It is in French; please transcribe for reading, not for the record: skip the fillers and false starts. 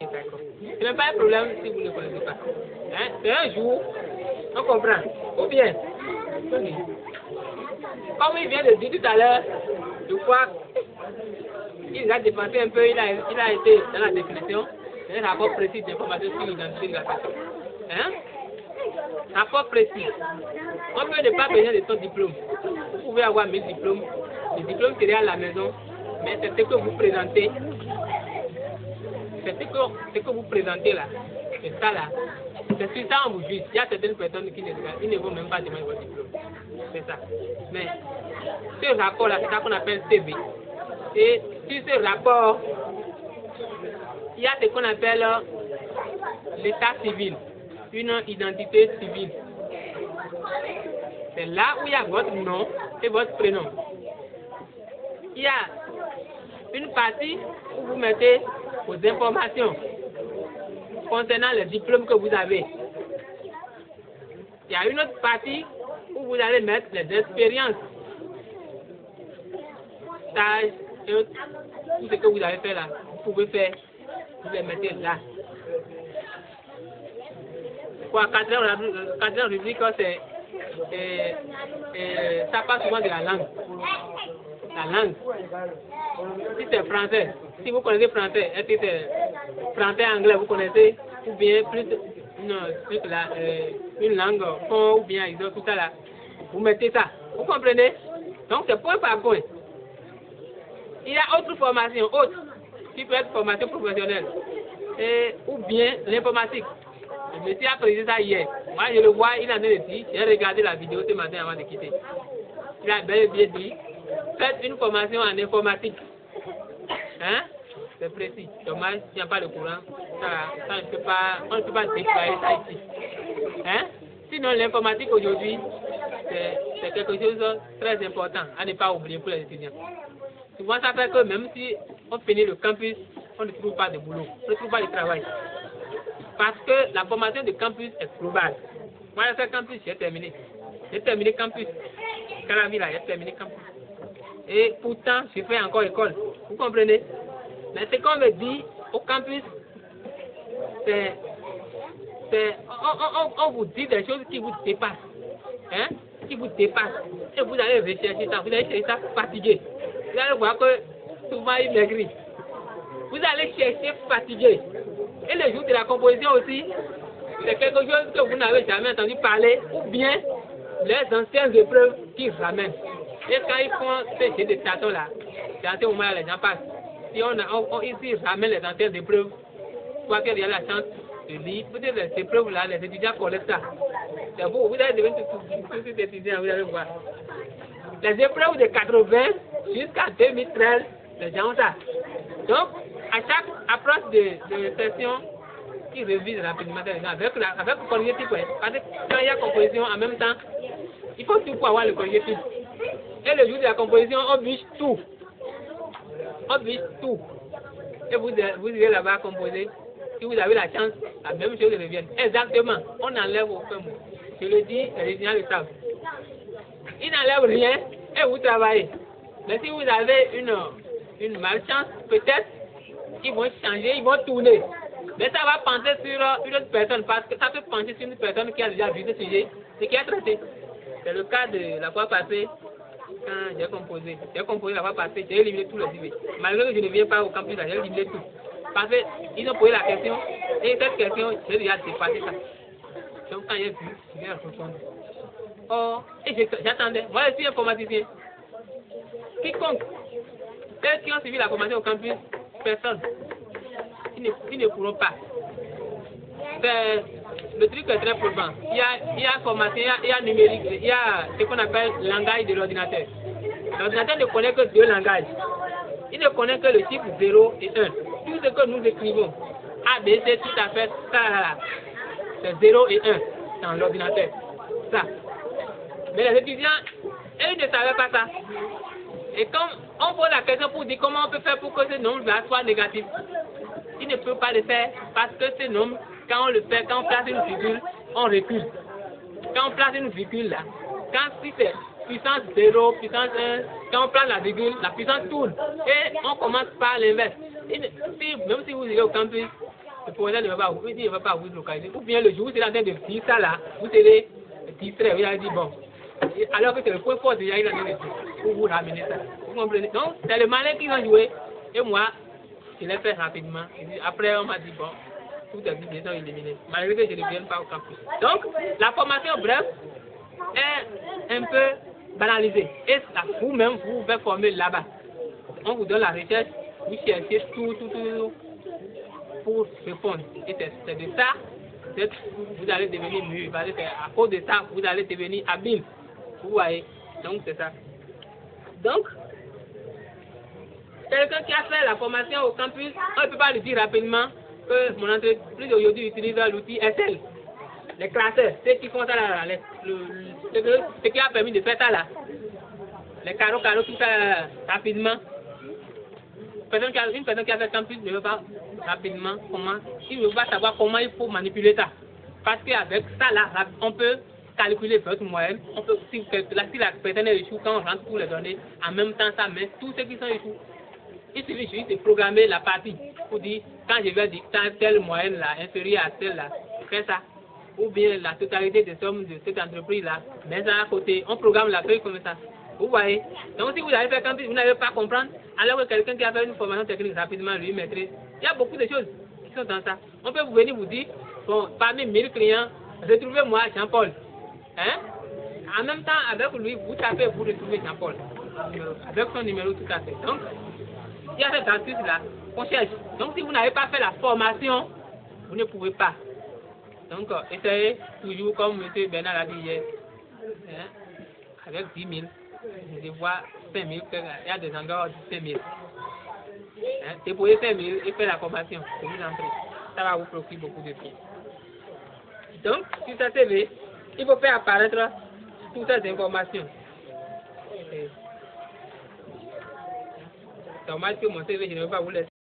Ce n'est pas un problème si vous ne connaissez pas. Hein? C'est un jour, on comprend. Ou bien, comme il vient de dire tout à l'heure, je crois qu'il a dépensé un peu, il a été dans la définition, c'est un rapport précis d'information sur l'identité de la personne. Hein? Rapport précis. On peut ne pas besoin de ton diplôme. Vous pouvez avoir 1000 diplômes. Le diplôme serait à la maison, mais c'est ce que vous présentez. C'est ce que vous présentez là. C'est ça là. C'est sur ça on vous juge. Il y a certaines personnes qui ne vont même pas demander votre diplôme. C'est ça. Mais ce rapport là, c'est ça qu'on appelle CV. Et sur ce rapport, il y a ce qu'on appelle l'état civil, une identité civile. C'est là où il y a votre nom et votre prénom. Il y a une partie où vous mettez vos informations concernant les diplômes que vous avez. Il y a une autre partie où vous allez mettre les expériences, stages et tout ce que vous avez fait là. Vous pouvez faire, vous les mettez là. Pour la quatrième rubrique, ça passe souvent de la langue. La langue. Si c'est français, si vous connaissez français, est-ce que c'est français-anglais, vous connaissez, ou bien plus une langue fond, ou bien tout ça là, vous mettez ça. Vous comprenez? Donc c'est point par point. Il y a autre formation, qui peut être formation professionnelle, ou bien l'informatique. Le monsieur a précisé ça hier. Moi je le vois, il en est dit, j'ai regardé la vidéo ce matin avant de quitter. Il a bien dit, faites une formation en informatique. Hein? C'est précis. Dommage, il n'y a pas de courant. Ça, on ne peut pas déployer ça ici. Hein? Sinon, l'informatique aujourd'hui, c'est quelque chose de très important à ne pas oublier pour les étudiants. Souvent, ça fait que même si on finit le campus, on ne trouve pas de boulot, on ne trouve pas de travail. Parce que la formation de campus est globale. Moi, j'ai fait campus, j'ai terminé. J'ai terminé campus. Caravilla, j'ai terminé campus. Et pourtant, je fais encore école. Vous comprenez? Mais ce qu'on me dit au campus, on vous dit des choses qui vous dépassent. Hein? Qui vous dépassent. Et vous allez rechercher ça. Vous allez chercher ça fatigué. Vous allez voir que souvent il maigrit. Vous allez chercher fatigué. Et le jour de la composition aussi, c'est quelque chose que vous n'avez jamais entendu parler, ou bien les anciennes épreuves qui ramènent. Et quand ils font ces jeux de tâtons là, c'est à ce moment là les gens passent. Si ici ramène les anciennes épreuves, quoi qu'il y a la chance de lire, peut-être les épreuves là, les étudiants collectent ça. C'est vous, vous allez devenir tous ces étudiants, vous allez voir. Les épreuves de 80 jusqu'à 2013, les gens ont ça. Donc, à chaque approche de session, ils révisent rapidement avec le cognitif. Parce que quand il y a composition en même temps, il faut tout pour avoir le cognitif. Et le jour de la composition, on biche tout. On biche tout. Et vous irez là-bas composer. Si vous avez la chance, la même chose revient. Exactement. On enlève au fond. Je le dis, les étudiants le savent. Ils n'enlèvent rien et vous travaillez. Mais si vous avez une malchance, peut-être, ils vont changer, ils vont tourner. Mais ça va pencher sur une autre personne parce que ça peut pencher sur une personne qui a déjà vu ce sujet et qui a traité. C'est le cas de la fois passée. Quand j'ai composé la fois passée, j'ai éliminé tous les idées. Malgré que je ne viens pas au campus, j'ai éliminé tout. Parce qu'ils ont posé la question, et cette question, j'ai déjà dépassé ça. Donc quand j'ai vu, j'ai répondu. Oh, et j'attendais. Moi, je suis informaticien. Quiconque, ceux qui ont suivi la formation au campus, personne. Ils ne pourront pas. Le truc est très probant. Il y a formation, il y a numérique, il y a ce qu'on appelle le langage de l'ordinateur. L'ordinateur ne connaît que deux langages. Il ne connaît que le chiffre 0 et 1. Tout ce que nous écrivons, A, B, C, tout à fait, ça, c'est 0 et 1 dans l'ordinateur. Ça. Mais les étudiants, eux, ils ne savaient pas ça. Et comme on pose la question pour dire comment on peut faire pour que ce nombre-là soit négatif, ils ne peuvent pas le faire parce que ce nombre, quand on le fait, quand on place une virgule, on recule. Quand on place une virgule là, si c'est puissance 0, puissance 1, quand on place la virgule, la puissance tourne. Et on commence par l'inverse. Même si vous irez au campus, le professeur ne va pas vous localiser. Ou bien le jour où vous êtes en train de dire ça là, vous serez distrait, vous allez dire bon. Alors que c'est le point fort déjà, il a donné pour vous ramener ça. Vous comprenez? Donc, c'est le malin qu'ils ont joué. Et moi, je l'ai fait rapidement. Et après, on m'a dit bon, tous les idées sont éliminées. Malgré que je ne vienne pas au campus. Donc, la formation, bref, est un peu banalisée. Et vous-même, vous pouvez former là-bas. On vous donne la recherche, vous cherchez tout pour répondre. Et c'est de ça que vous allez devenir mieux. Parce que c'est à cause de ça vous allez devenir habile. Vous voyez? Donc, c'est ça. Donc, quelqu'un qui a fait la formation au campus, on ne peut pas lui dire rapidement que mon entreprise aujourd'hui utilise l'outil Excel. Les classeurs, ceux qui font ça là, ce qui a permis de faire ça là. Les carreaux, tout ça là, rapidement. Une personne qui a fait campus ne veut pas rapidement comment, il ne veut pas savoir comment il faut manipuler ça. Parce qu'avec ça là, on peut calculer votre moyenne, on peut, si la personne est échoue, quand on rentre pour les données, en même temps ça met tous ceux qui sont échoués. Il suffit juste de programmer la partie pour dire, quand je vais dire telle moyenne là, inférieure à telle là, fais ça. Ou bien la totalité des sommes de cette entreprise là, mets ça à côté, on programme la feuille comme ça. Vous voyez? Donc si vous avez fait campus, vous n'avez pas comprendre, alors que quelqu'un qui a fait une formation technique rapidement lui maîtrise. Il y a beaucoup de choses qui sont dans ça. On peut venir vous dire, bon, parmi 1000 clients, retrouvez-moi Jean-Paul. Hein? En même temps, avec lui, vous tapez pour retrouver Jean-Paul. Avec son numéro tout à fait. Donc, il y a cette astuce-là qu'on cherche. Donc, si vous n'avez pas fait la formation, vous ne pouvez pas. Donc, essayez toujours, comme M. Bernard l'a dit hier, hein, avec 10 000, je vois 5 000, il y a des endroits où 5 000. Hein, déployez 5 000 et faites la formation pour vous entrer. Ça va vous procurer beaucoup de bien. Donc, sur ce CV, il faut faire apparaître toutes ces informations. C'est normal que mon CV, je ne vais pas vous laisser.